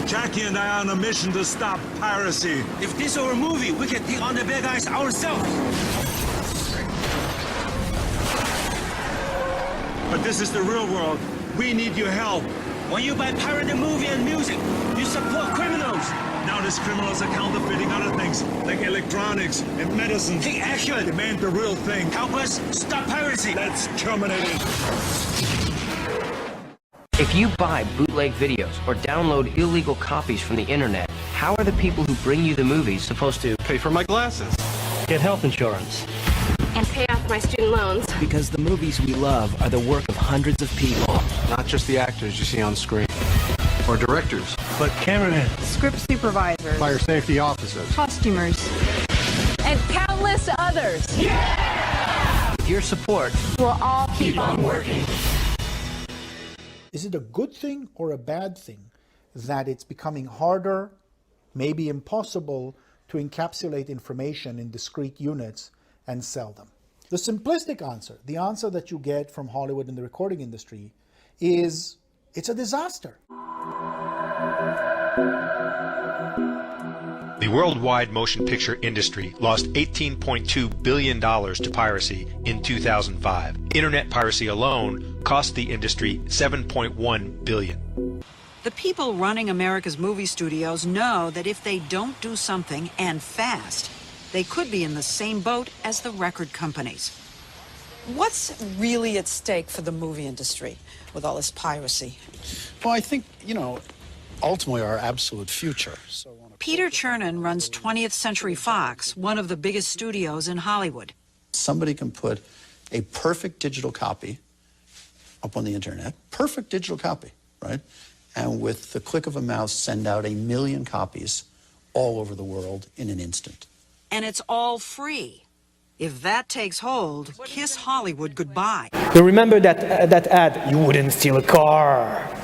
Jackie and I are on a mission to stop piracy. If this were a movie, we could take on the bad guys ourselves. But this is the real world. We need your help. When you buy pirated movie and music, you support criminals. Now these criminals are counterfeiting other things, like electronics and medicine. Take action. Demand the real thing. Help us stop piracy. Let's terminate it. If you buy bootleg videos or download illegal copies from the internet, how are the people who bring you the movies supposed to pay for my glasses, get health insurance, and pay off my student loans? Because the movies we love are the work of hundreds of people. Not just the actors you see on screen. Or directors. But cameramen, script supervisors, fire safety officers, costumers, and countless others. Yeah! With your support, we'll all keep on working. Is it a good thing or a bad thing that it's becoming harder, maybe impossible, to encapsulate information in discrete units and sell them? The simplistic answer, the answer that you get from Hollywood and the recording industry, is it's a disaster. The worldwide motion picture industry lost $18.2 billion to piracy in 2005. Internet piracy alone cost the industry $7.1 billion. The people running America's movie studios know that if they don't do something, and fast, they could be in the same boat as the record companies. What's really at stake for the movie industry with all this piracy? Well, I think, ultimately our absolute future. Peter Chernin runs 20th Century Fox, one of the biggest studios in Hollywood. Somebody can put a perfect digital copy up on the internet, perfect digital copy, right? And with the click of a mouse, send out 1 million copies all over the world in an instant. And it's all free. If that takes hold, kiss Hollywood goodbye. You remember that ad, you wouldn't steal a car.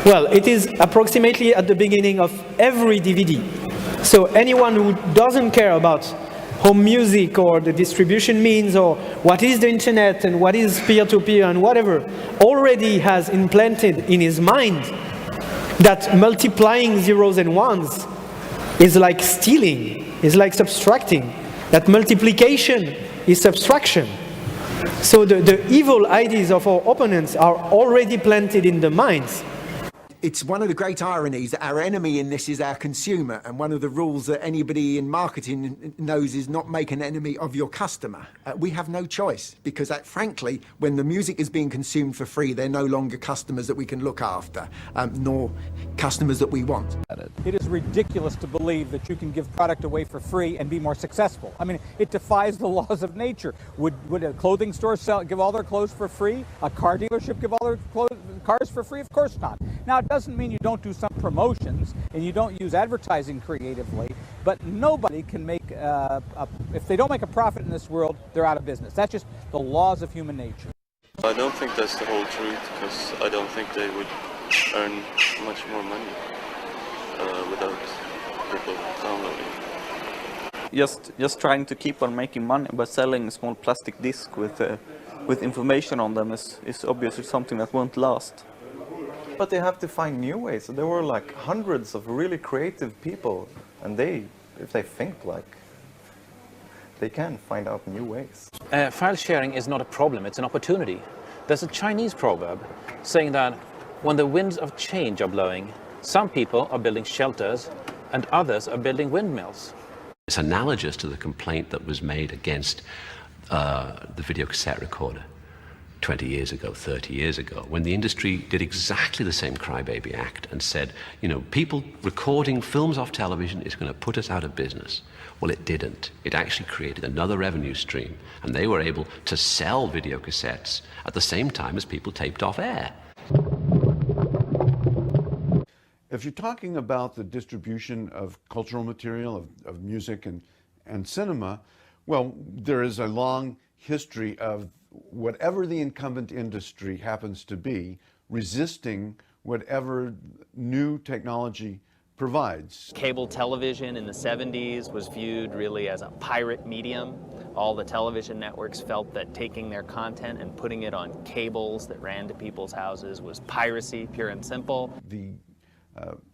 Well, it is approximately at the beginning of every DVD. So anyone who doesn't care about home music or the distribution means or what is the internet and what is peer-to-peer and whatever already has implanted in his mind that multiplying zeros and ones is like stealing, is like subtracting, that multiplication is subtraction. So the evil ideas of our opponents are already planted in the minds. It's one of the great ironies that our enemy in this is our consumer, and one of the rules that anybody in marketing knows is not make an enemy of your customer. We have no choice, because frankly, when the music is being consumed for free, they're no longer customers that we can look after, nor customers that we want. It is ridiculous to believe that you can give product away for free and be more successful. I mean, it defies the laws of nature. Would a clothing store give all their clothes for free? A car dealership give all their cars for free? Of course not. Now, it doesn't mean you don't do some promotions and you don't use advertising creatively, but nobody can make, if they don't make a profit in this world, they're out of business. That's just the laws of human nature. I don't think that's the whole truth, because I don't think they would earn much more money without people downloading. Just trying to keep on making money by selling a small plastic disc with information on them is obviously something that won't last. But they have to find new ways. So there were like hundreds of really creative people, and if they think, they can find out new ways. File sharing is not a problem, it's an opportunity. There's a Chinese proverb saying that when the winds of change are blowing, some people are building shelters and others are building windmills. It's analogous to the complaint that was made against the video cassette recorder. 20 years ago, 30 years ago, when the industry did exactly the same crybaby act and said, you know, people recording films off television is going to put us out of business. Well, it didn't. It actually created another revenue stream, and they were able to sell video cassettes at the same time as people taped off air. If you're talking about the distribution of cultural material, of music and cinema, well, there is a long history of whatever the incumbent industry happens to be, resisting whatever new technology provides. Cable television in the 70s was viewed really as a pirate medium. All the television networks felt that taking their content and putting it on cables that ran to people's houses was piracy, pure and simple. The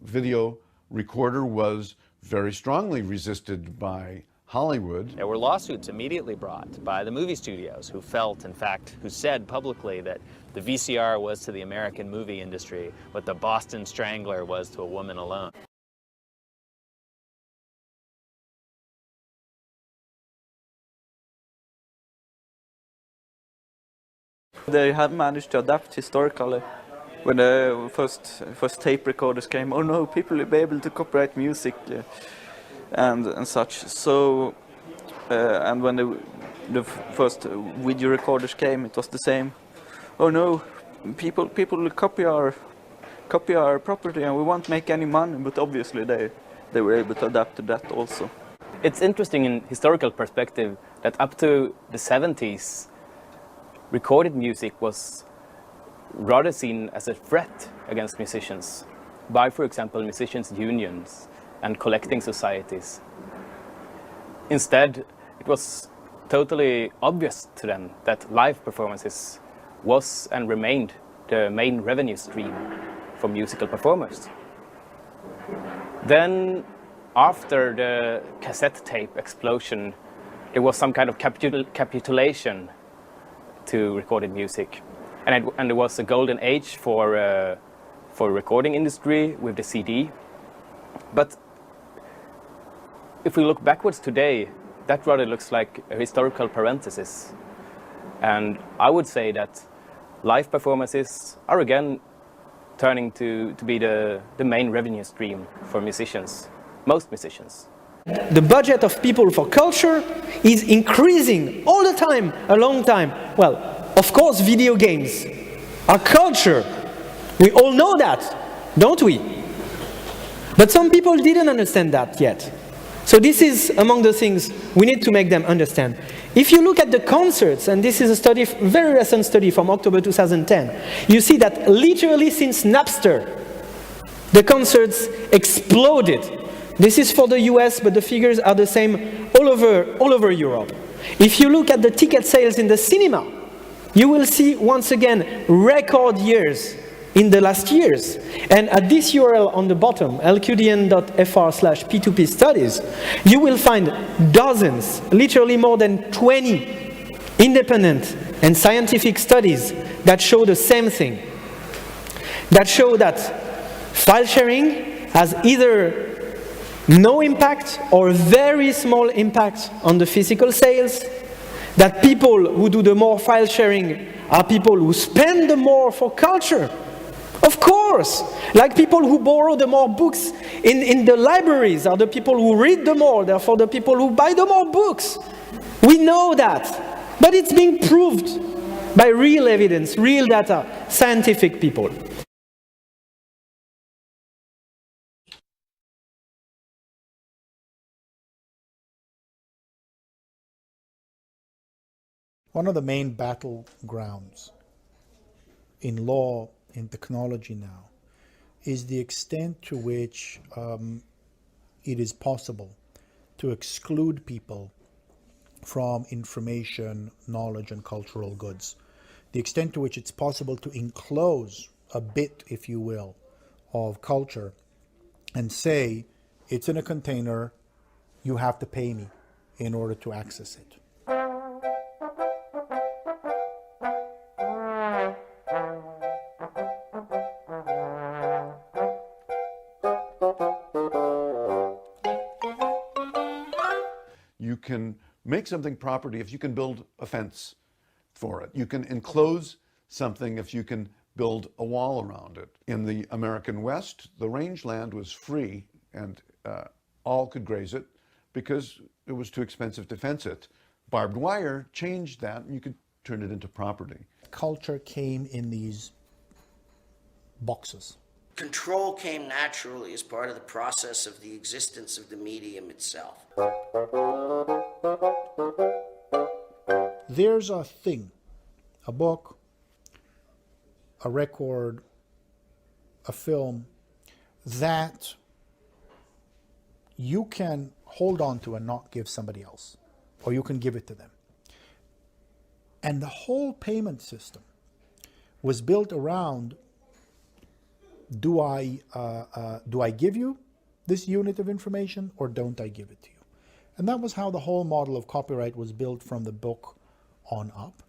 video recorder was very strongly resisted by Hollywood. There were lawsuits immediately brought by the movie studios who felt, in fact, who said publicly that the VCR was to the American movie industry what the Boston Strangler was to a woman alone. They have managed to adapt historically. When the first tape recorders came, oh no, people will be able to copyright music and such. So, and when the first video recorders came, it was the same. Oh no, people will copy our property and we won't make any money. But obviously they were able to adapt to that also. It's interesting in historical perspective that up to the 70s, recorded music was rather seen as a threat against musicians by, for example, musicians' unions and collecting societies. Instead, it was totally obvious to them that live performances was and remained the main revenue stream for musical performers. Then, after the cassette tape explosion, there was some kind of capitulation to recorded music. And there was a golden age for recording industry with the CD. But if we look backwards today, that rather looks like a historical parenthesis. And I would say that live performances are again turning to be the main revenue stream for musicians, most musicians. The budget of people for culture is increasing all the time, a long time. Well, of course, video games are culture. We all know that, don't we? But some people didn't understand that yet. So this is among the things we need to make them understand. If you look at the concerts, and this is a study, very recent study from October 2010, you see that literally since Napster, the concerts exploded. This is for the US, but the figures are the same all over Europe. If you look at the ticket sales in the cinema, you will see once again record years in the last years. And at this URL on the bottom, lqdn.fr/p2p studies, you will find dozens, literally more than 20 independent and scientific studies that show the same thing. That show that file sharing has either no impact or very small impact on the physical sales, that people who do the more file sharing are people who spend the more for culture. Of course, like people who borrow the more books in the libraries are the people who read the more, therefore the people who buy the more books. We know that, but it's being proved by real evidence, real data, scientific people. One of the main battlegrounds in law, in technology now, is the extent to which it is possible to exclude people from information, knowledge, and cultural goods. The extent to which it's possible to enclose a bit, if you will, of culture and say, it's in a container, you have to pay me in order to access it. You can make something property if you can build a fence for it. You can enclose something if you can build a wall around it. In the American West, the rangeland was free and all could graze it because it was too expensive to fence it. Barbed wire changed that, and you could turn it into property. Culture came in these boxes. Control came naturally as part of the process of the existence of the medium itself. There's a thing, a book, a record, a film, that you can hold on to and not give somebody else, or you can give it to them. And the whole payment system was built around, do I give you this unit of information or don't I give it to you? And that was how the whole model of copyright was built from the book on up.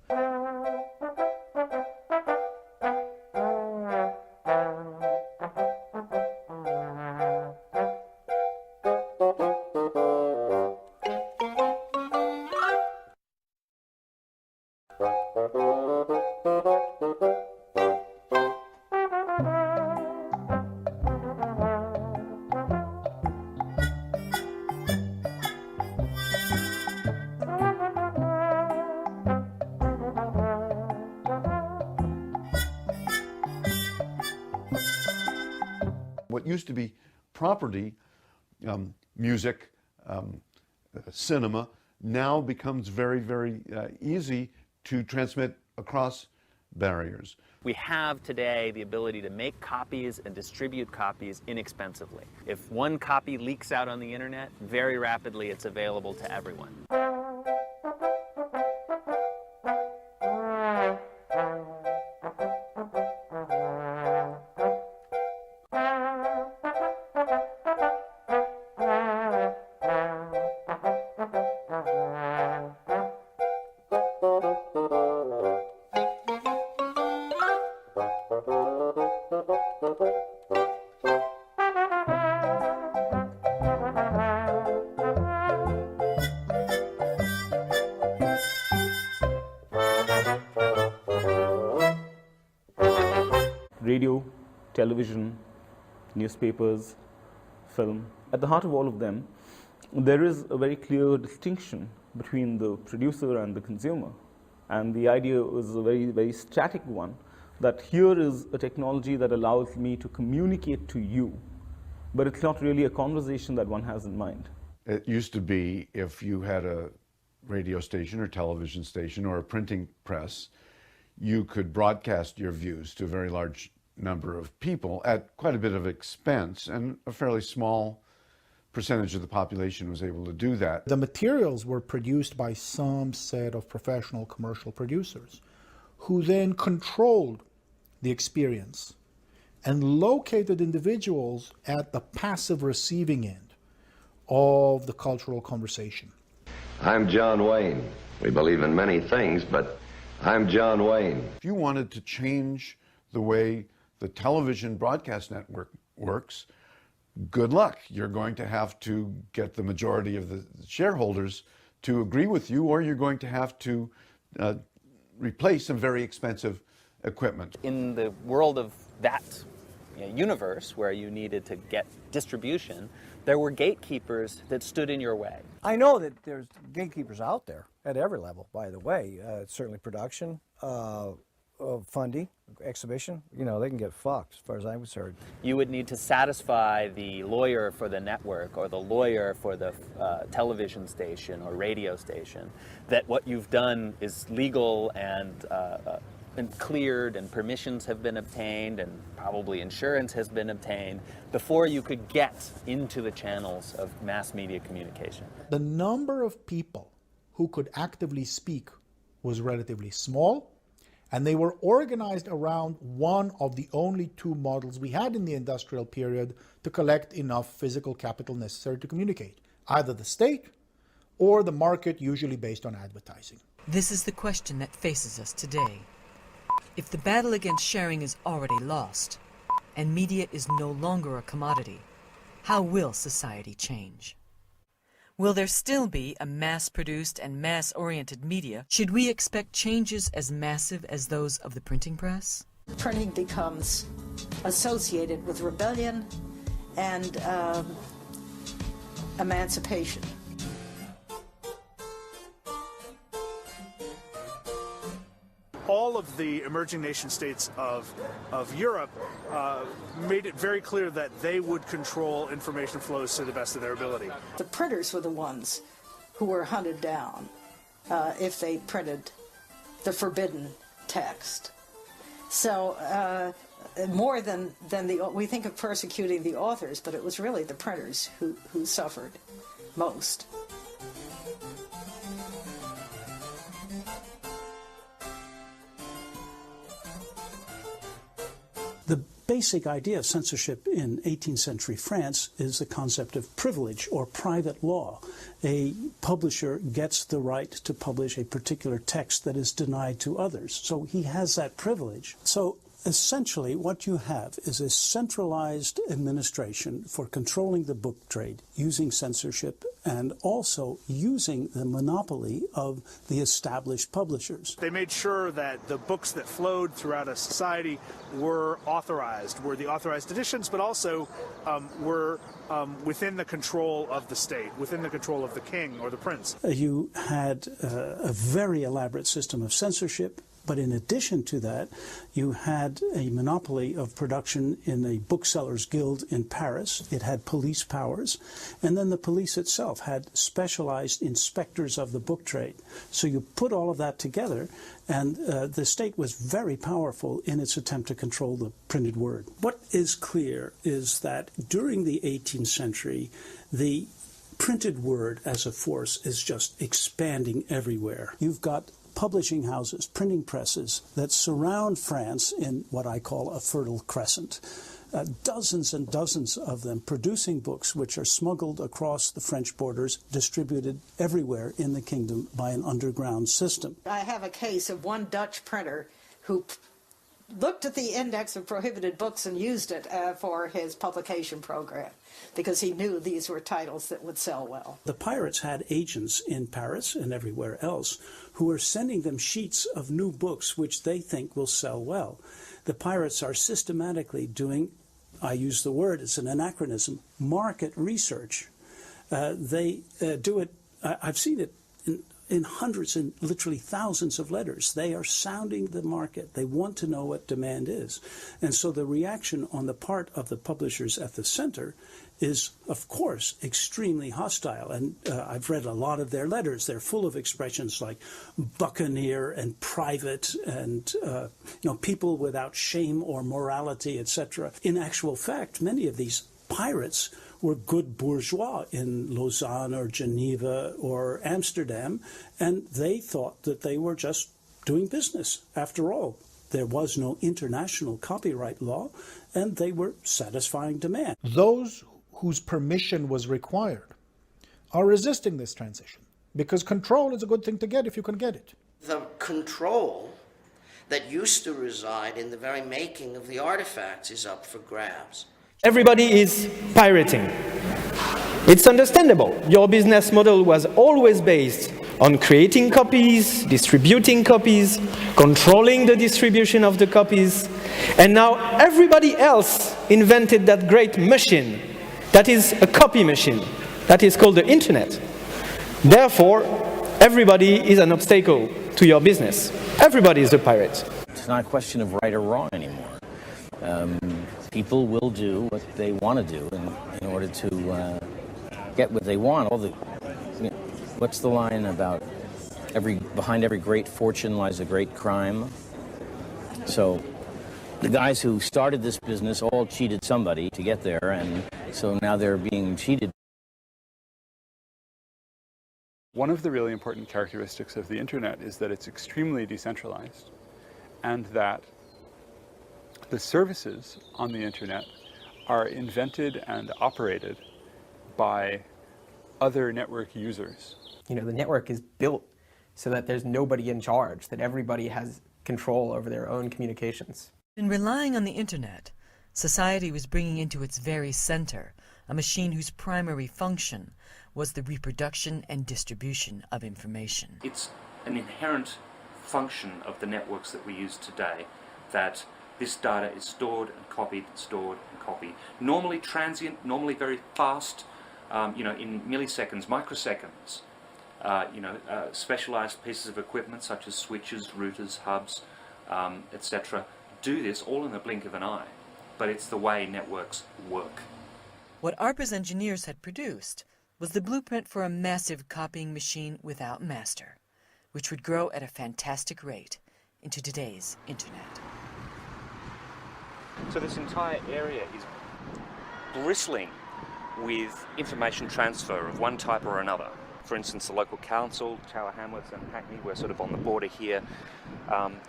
What used to be property, music, cinema, now becomes very, very easy to transmit across barriers. We have today the ability to make copies and distribute copies inexpensively. If one copy leaks out on the internet, very rapidly it's available to everyone. Radio, television, newspapers, film. At the heart of all of them, there is a very clear distinction between the producer and the consumer. And the idea is a very, very static one, that here is a technology that allows me to communicate to you, but it's not really a conversation that one has in mind. It used to be if you had a radio station or television station or a printing press, you could broadcast your views to a very large number of people at quite a bit of expense, and a fairly small percentage of the population was able to do that. The materials were produced by some set of professional commercial producers who then controlled the experience and located individuals at the passive receiving end of the cultural conversation. I'm John Wayne. We believe in many things, but I'm John Wayne. If you wanted to change the way the television broadcast network works, good luck. You're going to have to get the majority of the shareholders to agree with you, or you're going to have to replace some very expensive equipment. In the world of that universe where you needed to get distribution, there were gatekeepers that stood in your way. I know that there's gatekeepers out there at every level, by the way. Certainly production, funding, exhibition, they can get fucked as far as I'm concerned. You would need to satisfy the lawyer for the network or the lawyer for the television station or radio station that what you've done is legal and cleared and permissions have been obtained and probably insurance has been obtained before you could get into the channels of mass media communication. The number of people who could actively speak was relatively small, and they were organized around one of the only two models we had in the industrial period to collect enough physical capital necessary to communicate, either the state or the market, usually based on advertising. This is the question that faces us today. If the battle against sharing is already lost, and media is no longer a commodity, how will society change? Will there still be a mass-produced and mass-oriented media? Should we expect changes as massive as those of the printing press? Printing becomes associated with rebellion and emancipation. All of the emerging nation states of Europe made it very clear that they would control information flows to the best of their ability. The printers were the ones who were hunted down if they printed the forbidden text. So more than we think of persecuting the authors, but it was really the printers who suffered most. The basic idea of censorship in 18th century France is the concept of privilege or private law. A publisher gets the right to publish a particular text that is denied to others. So he has that privilege. So essentially what you have is a centralized administration for controlling the book trade, using censorship, and also using the monopoly of the established publishers. They made sure that the books that flowed throughout a society were the authorized editions, but also were within the control of the state, within the control of the king or the prince. You had a very elaborate system of censorship. But in addition to that, you had a monopoly of production in a booksellers' guild in Paris. It had police powers. And then the police itself had specialized inspectors of the book trade. So you put all of that together, and the state was very powerful in its attempt to control the printed word. What is clear is that during the 18th century, the printed word as a force is just expanding everywhere. You've got publishing houses, printing presses that surround France in what I call a fertile crescent. Dozens and dozens of them producing books which are smuggled across the French borders, distributed everywhere in the kingdom by an underground system. I have a case of one Dutch printer who looked at the index of prohibited books and used it for his publication program because he knew these were titles that would sell well. The pirates had agents in Paris and everywhere else who were sending them sheets of new books which they think will sell well. The pirates are systematically doing, I use the word, it's an anachronism, market research. They do it, I've seen it in hundreds and literally thousands of letters. They are sounding the market. They want to know what demand is. And so the reaction on the part of the publishers at the center is, of course, extremely hostile. And I've read a lot of their letters. They're full of expressions like buccaneer and private and people without shame or morality, etc. In actual fact, many of these pirates were good bourgeois in Lausanne or Geneva or Amsterdam, and they thought that they were just doing business. After all, there was no international copyright law, and they were satisfying demand. Those whose permission was required are resisting this transition because control is a good thing to get if you can get it. The control that used to reside in the very making of the artifacts is up for grabs. Everybody is pirating. It's understandable. Your business model was always based on creating copies, distributing copies, controlling the distribution of the copies, and now everybody else invented that great machine that is a copy machine, that is called the internet. Therefore, everybody is an obstacle to your business. Everybody is a pirate. It's not a question of right or wrong anymore. People will do what they want to do in order to get what they want. What's the line about behind every great fortune lies a great crime? So the guys who started this business all cheated somebody to get there, and so now they're being cheated. One of the really important characteristics of the internet is that it's extremely decentralized, and that the services on the internet are invented and operated by other network users. The network is built so that there's nobody in charge, that everybody has control over their own communications. In relying on the internet, society was bringing into its very center a machine whose primary function was the reproduction and distribution of information. It's an inherent function of the networks that we use today that this data is stored and copied, stored and copied. Normally transient, normally very fast, in milliseconds, microseconds. Specialized pieces of equipment such as switches, routers, hubs, etc. do this all in the blink of an eye. But it's the way networks work. What ARPA's engineers had produced was the blueprint for a massive copying machine without master, which would grow at a fantastic rate into today's internet. So this entire area is bristling with information transfer of one type or another. For instance, the local council, Tower Hamlets and Hackney, we're sort of on the border here,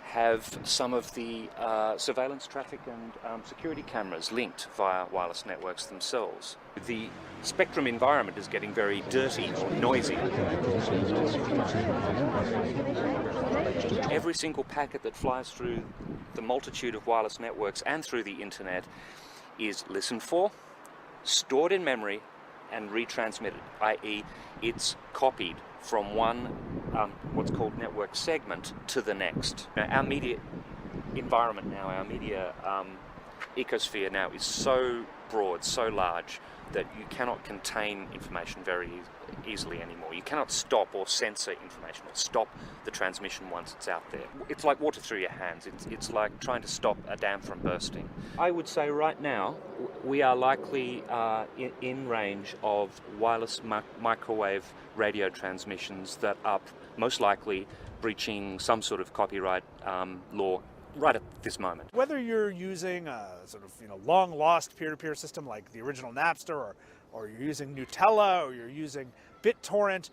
have some of the surveillance traffic and security cameras linked via wireless networks themselves. The spectrum environment is getting very dirty or noisy. Every single packet that flies through the multitude of wireless networks and through the internet is listened for, stored in memory, and retransmitted, i.e. it's copied from one what's called network segment to the next. Now, our media environment now, our media ecosphere now is so broad, so large, that you cannot contain information very easily anymore. You cannot stop or censor information or stop the transmission once it's out there. It's like water through your hands. It's like trying to stop a dam from bursting. I would say right now we are likely in range of wireless microwave radio transmissions that are most likely breaching some sort of copyright law right at this moment. Whether you're using a sort of long-lost peer-to-peer system like the original Napster, or you're using Nutella, or you're using BitTorrent,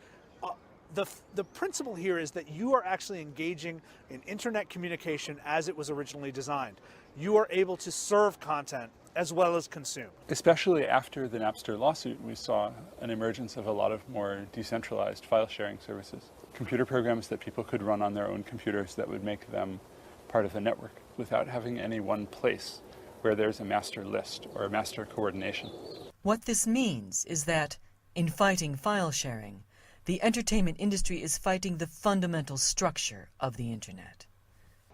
the principle here is that you are actually engaging in internet communication as it was originally designed. You are able to serve content as well as consume. Especially after the Napster lawsuit, we saw an emergence of a lot of more decentralized file sharing services. Computer programs that people could run on their own computers that would make them part of the network without having any one place where there's a master list or a master coordination. What this means is that, in fighting file sharing, the entertainment industry is fighting the fundamental structure of the internet.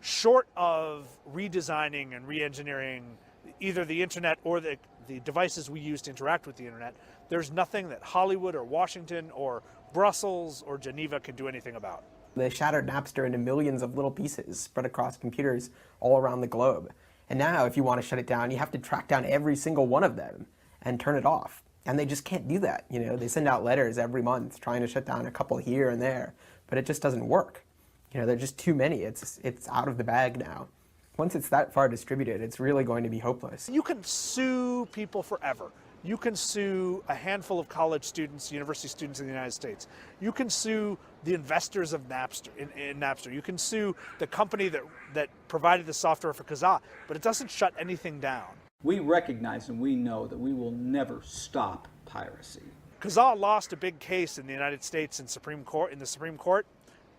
Short of redesigning and re-engineering either the internet or the devices we use to interact with the internet, there's nothing that Hollywood or Washington or Brussels or Geneva can do anything about. They shattered Napster into millions of little pieces spread across computers all around the globe. And now, if you want to shut it down, you have to track down every single one of them and turn it off. And they just can't do that. They send out letters every month trying to shut down a couple here and there, but it just doesn't work. There are just too many. It's out of the bag now. Once it's that far distributed, it's really going to be hopeless. You can sue people forever. You can sue a handful of college students, university students in the United States. You can sue the investors of Napster, in Napster. You can sue the company that provided the software for Kazaa, but it doesn't shut anything down. We recognize and we know that we will never stop piracy. Kazaa lost a big case in the United States in the Supreme Court.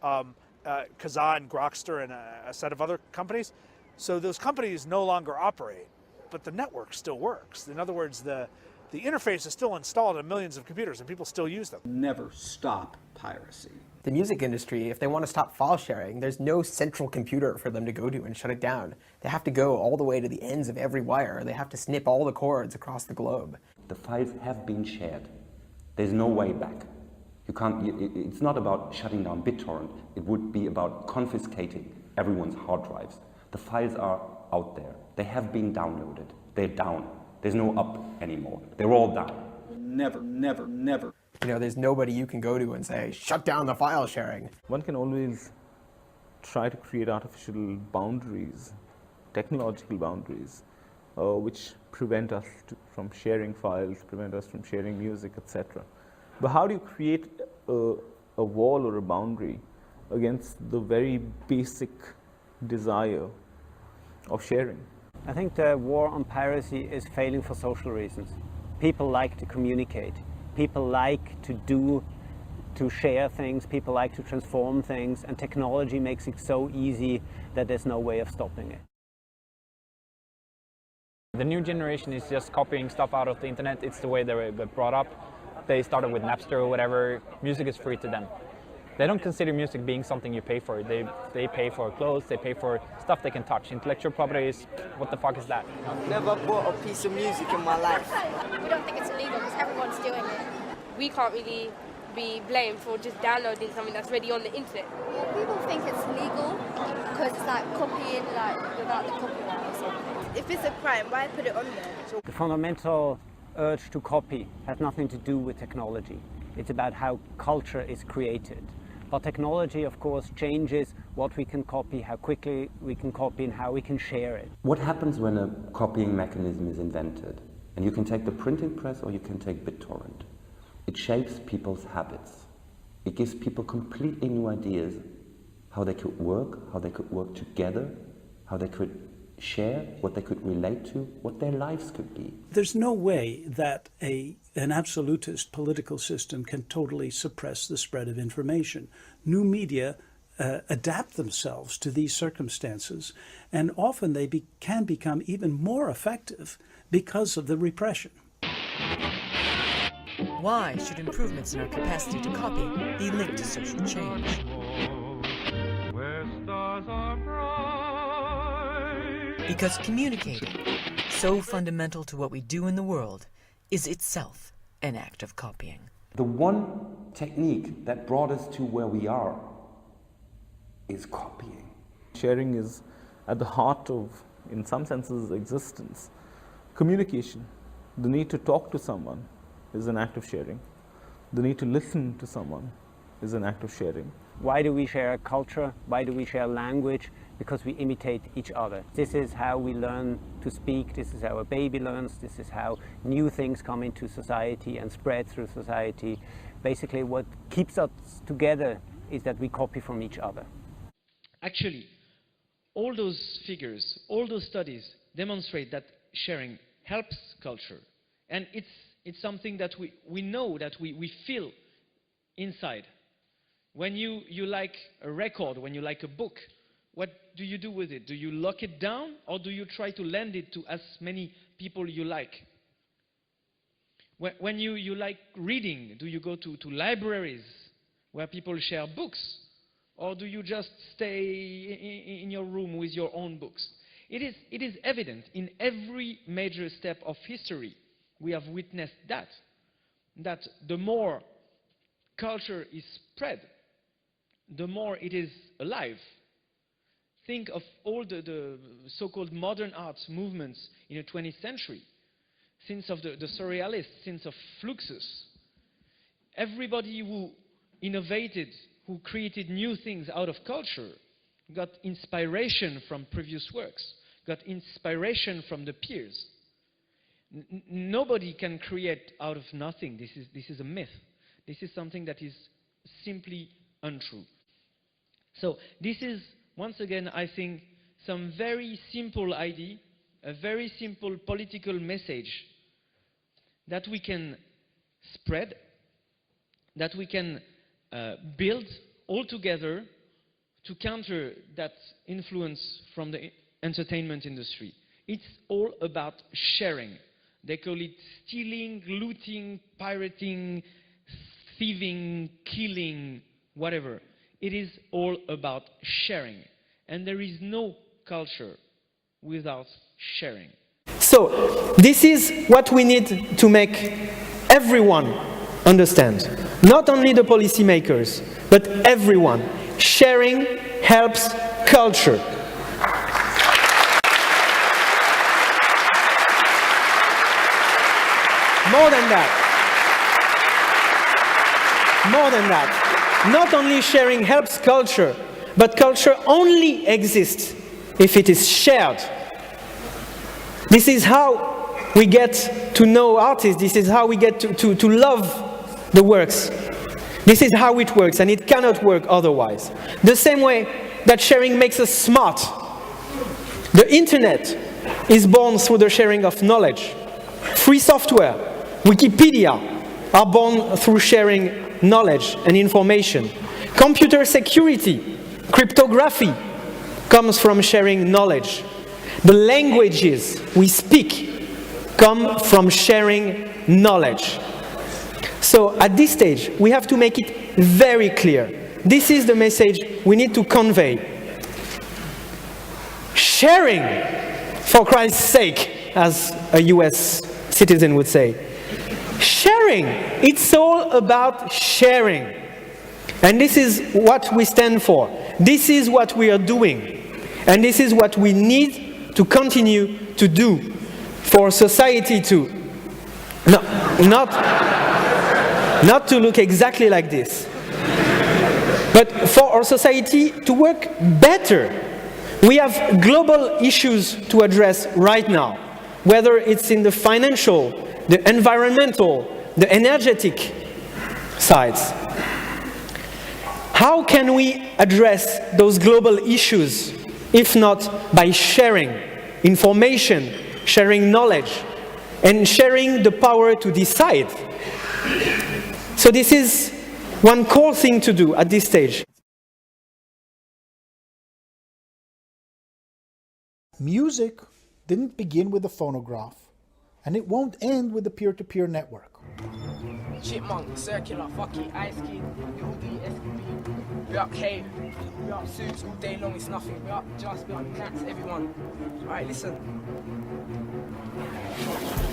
Kazaa and Grokster and a set of other companies. So those companies no longer operate, but the network still works. In other words, the interface is still installed on millions of computers and people still use them. Never stop piracy. The music industry, if they want to stop file sharing, there's no central computer for them to go to and shut it down. They have to go all the way to the ends of every wire. They have to snip all the cords across the globe. The files have been shared. There's no way back. You can't. It's not about shutting down BitTorrent. It would be about confiscating everyone's hard drives. The files are out there. They have been downloaded. They're down. There's no up anymore. They're all down. Never, never, never. There's nobody you can go to and say, shut down the file sharing. One can always try to create artificial boundaries, technological boundaries, which prevent us from sharing files, prevent us from sharing music, etc. But how do you create a wall or a boundary against the very basic desire of sharing? I think the war on piracy is failing for social reasons. People like to communicate. People like to share things. People like to transform things. And technology makes it so easy that there's no way of stopping it. The new generation is just copying stuff out of the internet. It's the way they were brought up. they started with Napster or whatever, music is free to them. They don't consider music being something you pay for. They pay for clothes, they pay for stuff they can touch. Intellectual property is, what the fuck is that? Never bought a piece of music in my life. We don't think it's illegal because everyone's doing it. We can't really be blamed for just downloading something that's already on the internet. Yeah, people think it's legal because it's like copying like without the copyright or something. If it's a crime, why put it on there? The fundamental urge to copy has nothing to do with technology. It's about how culture is created. But technology, of course, changes what we can copy, how quickly we can copy, and how we can share it. What happens when a copying mechanism is invented? And you can take the printing press or you can take BitTorrent. It shapes people's habits. It gives people completely new ideas how they could work together, how they could share, what they could relate to, what their lives could be. There's no way that an absolutist political system can totally suppress the spread of information. New media adapt themselves to these circumstances, and often they can become even more effective because of the repression. Why should improvements in our capacity to copy be linked to social change? Because communicating, so fundamental to what we do in the world, is itself an act of copying. The one technique that brought us to where we are is copying. Sharing is at the heart of, in some senses, existence. Communication, the need to talk to someone, is an act of sharing. The need to listen to someone is an act of sharing. Why do we share culture? Why do we share language? Because we imitate each other. This is how we learn to speak. This is how a baby learns. This is how new things come into society and spread through society. Basically, what keeps us together is that we copy from each other. Actually, all those figures, all those studies demonstrate that sharing helps culture. And it's something that we know, that we feel inside. When you like a record, when you like a book, what do you do with it? Do you lock it down, or do you try to lend it to as many people you like? When you like reading, do you go to libraries where people share books? Or do you just stay in your room with your own books? It is evident in every major step of history. We have witnessed that the more culture is spread, the more it is alive. Think of all the so-called modern arts movements in the 20th century. Think of the surrealists, think of Fluxus. Everybody who innovated, who created new things out of culture, got inspiration from previous works, got inspiration from the peers. Nobody can create out of nothing. This is a myth. This is something that is simply untrue. So this is, once again, I think, some very simple idea, a very simple political message that we can spread, that we can build all together to counter that influence from the entertainment industry. It's all about sharing. They call it stealing, looting, pirating, thieving, killing, whatever. It is all about sharing. And there is no culture without sharing. So, this is what we need to make everyone understand. Not only the policymakers, but everyone. Sharing helps culture. More than that, not only sharing helps culture, but culture only exists if it is shared. This is how we get to know artists, this is how we get to love the works. This is how it works, and it cannot work otherwise. The same way that sharing makes us smart. The internet is born through the sharing of knowledge. Free software, Wikipedia, are born through sharing knowledge and information. Computer security, cryptography, comes from sharing knowledge. The languages we speak come from sharing knowledge. So at this stage, we have to make it very clear. This is the message we need to convey. Sharing, for Christ's sake, as a US citizen would say. Sharing, it's all about sharing. And this is what we stand for. This is what we are doing. And this is what we need to continue to do for society to, not to look exactly like this, but for our society to work better. We have global issues to address right now, whether it's in the financial, the environmental, the energetic sides. How can we address those global issues if not by sharing information, sharing knowledge, and sharing the power to decide? So this is one core thing to do at this stage. Music didn't begin with the phonograph, and it won't end with the peer-to-peer network. Chipmunk, circular, fuck it, ice kid, little D, SQB, we up K, we up suits all day long, it's nothing, we up just, we up cats, everyone. Alright, listen.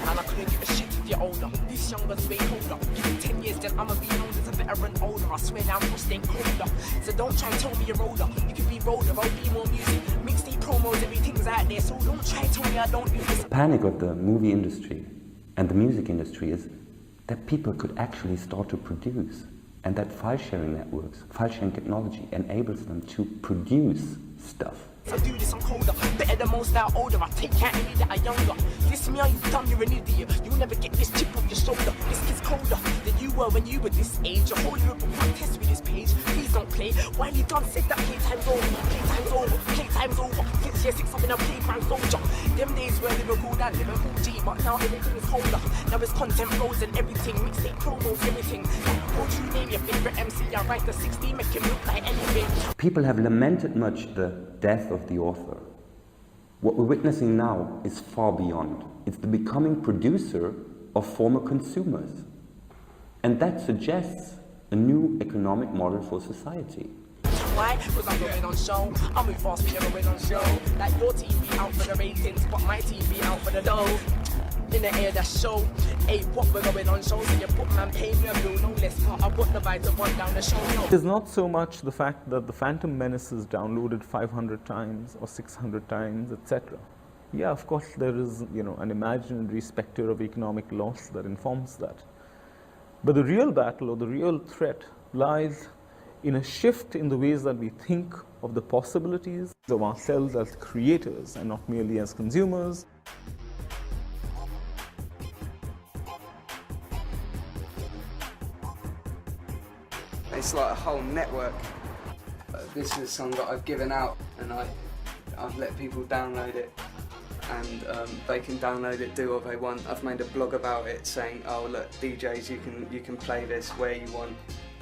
And I couldn't give a shit if you're older. This younger's way colder. Give it 10 years, then I'ma be known as a veteran older. I swear down, we'll stay colder. So don't try and tell me you're older. You can be older, I'll be more music. Mixtape promos, everything's out there. So don't try and tell me I don't do this. The panic of the movie industry and the music industry is that people could actually start to produce, and that file sharing networks, file sharing technology enables them to produce stuff. I do this, I'm colder, better than most that are older. I take out any that are younger. Listen me, are you dumb? You're an idiot. You'll never get this chip off your shoulder. This kid's colder than you were when you were this age. Your whole Europe will contest with this page. Please don't play. Why you done said that playtime's over? Playtime's over. Playtime's over. Kids year 6 up in a playground soldier. Them days were Liverpool and Liverpool G, but now everything is colder. Now it's content flows and everything. Mixtape promos, everything. Won't you name your favorite MC? I write the 60, make him look like anything. People have lamented much the death of the author. What we're witnessing now is far beyond. It's the becoming producer of former consumers. And that suggests a new economic model for society. Why? Because I'm going on show. I move fast, we never win on show. Like your TV out for the ratings, but my TV out for the dough. In the air, that's show. Hey, what we're going on show? So you put man pay me a bill, no less. I put the bite of one down the show. No. It is not so much the fact that the Phantom Menace is downloaded 500 times or 600 times, etc. Yeah, of course there is, an imaginary specter of economic loss that informs that. But the real battle or the real threat lies in a shift in the ways that we think of the possibilities of ourselves as creators and not merely as consumers. It's like a whole network. This is a song that I've given out, and I've let people download it, and they can download it, do what they want. I've made a blog about it saying, oh look, DJs, you can play this where you want.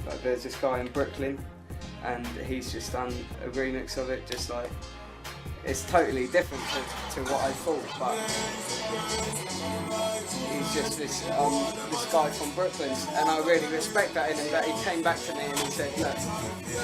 Like there's this guy in Brooklyn, and he's just done a remix of it, just like, it's totally different to what I thought, but he's just this guy from Brooklyn, and I really respect that in him, that he came back to me and he said, look,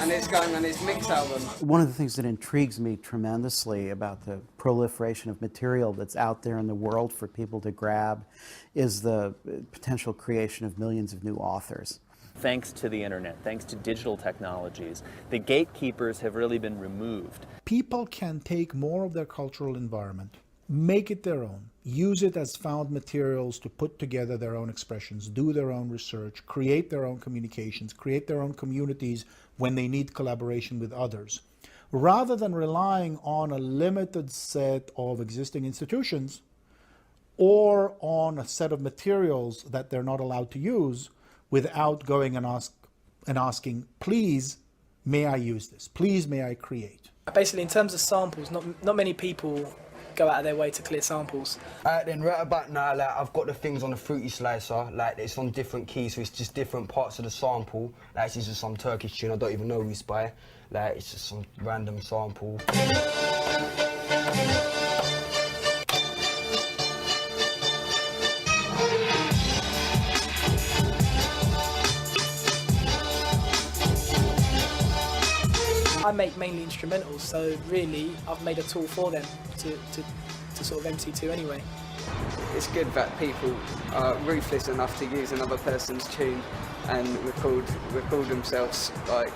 and it's going on his mix album. One of the things that intrigues me tremendously about the proliferation of material that's out there in the world for people to grab is the potential creation of millions of new authors. Thanks to the internet, thanks to digital technologies, the gatekeepers have really been removed. People can take more of their cultural environment, make it their own, use it as found materials to put together their own expressions, do their own research, create their own communications, create their own communities when they need collaboration with others. Rather than relying on a limited set of existing institutions or on a set of materials that they're not allowed to use, without going and asking, please, may I use this? Please, may I create? Basically, in terms of samples, not many people go out of their way to clear samples. Then right about now, like I've got the things on the fruity slicer, like it's on different keys, so it's just different parts of the sample. Like this is just some Turkish tune I don't even know who's by. Like it's just some random sample. I make mainly instrumentals, so really I've made a tool for them to sort of MC to anyway. It's good that people are ruthless enough to use another person's tune and record themselves like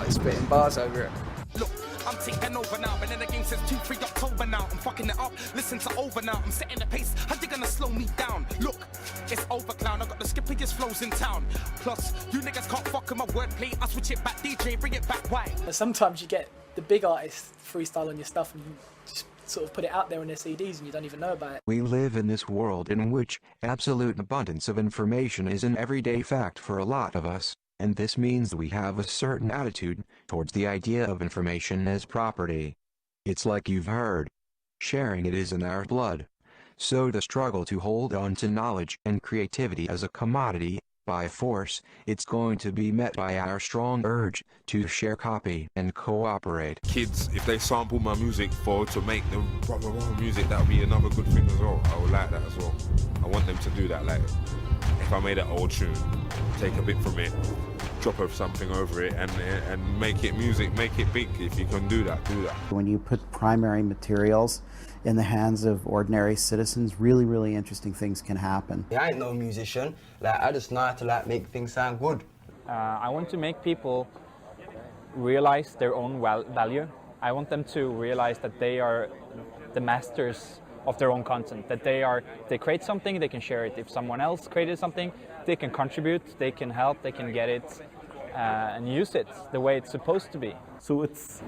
spitting bars over it. Look, I'm taking over now, but then the game says 2-3 October now. I'm fucking it up, listen to over now. I'm setting the pace, how you gonna slow me down? Look, it's over, clown, I got the skippiest flows in town. Plus, you niggas can't fuck with my wordplay. I switch it back, DJ, bring it back, why? Sometimes you get the big artists freestyle on your stuff and just sort of put it out there on their CDs and you don't even know about it. We live in this world in which absolute abundance of information is an everyday fact for a lot of us, and this means we have a certain attitude towards the idea of information as property. It's like you've heard. Sharing it is in our blood. So the struggle to hold on to knowledge and creativity as a commodity, by force, it's going to be met by our strong urge to share, copy, and cooperate. Kids, if they sample my music to make the proper music, that would be another good thing as well. I would like that as well. I want them to do that. Like, if I made an old tune, take a bit from it, drop something over it, and make it music, make it big. If you can do that, do that. When you put primary materials in the hands of ordinary citizens, really, really interesting things can happen. I ain't no musician. Like, I just know how to like make things sound good. I want to make people realize their own value. I want them to realize that they are the masters of their own content, that they create something, they can share it. If someone else created something, they can contribute, they can help, they can get it and use it the way it's supposed to be. So it's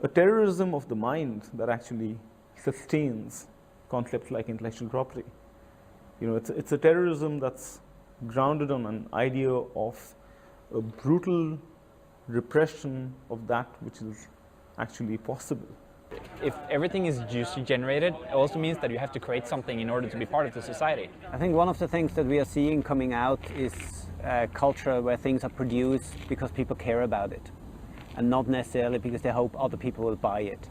a terrorism of the mind that actually sustains concepts like intellectual property. You know, it's a terrorism that's grounded on an idea of a brutal repression of that which is actually possible. If everything is juicy generated, it also means that you have to create something in order to be part of the society. I think one of the things that we are seeing coming out is a culture where things are produced because people care about it, and not necessarily because they hope other people will buy it.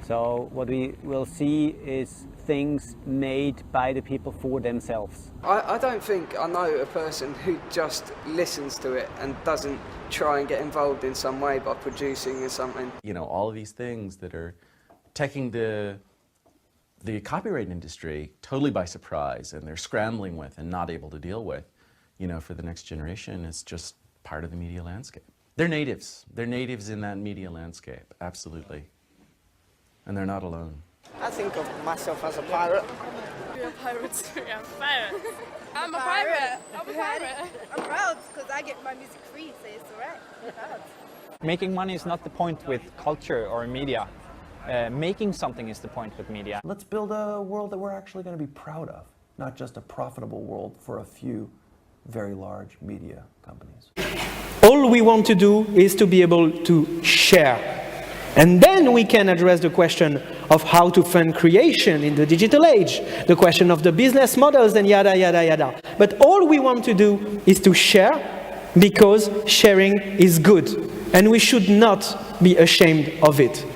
So what we will see is things made by the people for themselves. I don't think I know a person who just listens to it and doesn't try and get involved in some way by producing something. You know, all of these things that are taking the copyright industry totally by surprise, and they're scrambling with and not able to deal with, you know, for the next generation. It's just part of the media landscape. They're natives. They're natives in that media landscape, absolutely. And they're not alone. I think of myself as a pirate. You're a pirate. Yeah, I'm a pirate. I'm a pirate. I'm a pirate. I'm proud because I get my music free, so it's alright. I'm proud. Making money is not the point with culture or media. Making something is the point with media. Let's build a world that we're actually going to be proud of, not just a profitable world for a few very large media companies. All we want to do is to be able to share. And then we can address the question of how to fund creation in the digital age, the question of the business models and yada, yada, yada. But all we want to do is to share, because sharing is good. And we should not be ashamed of it.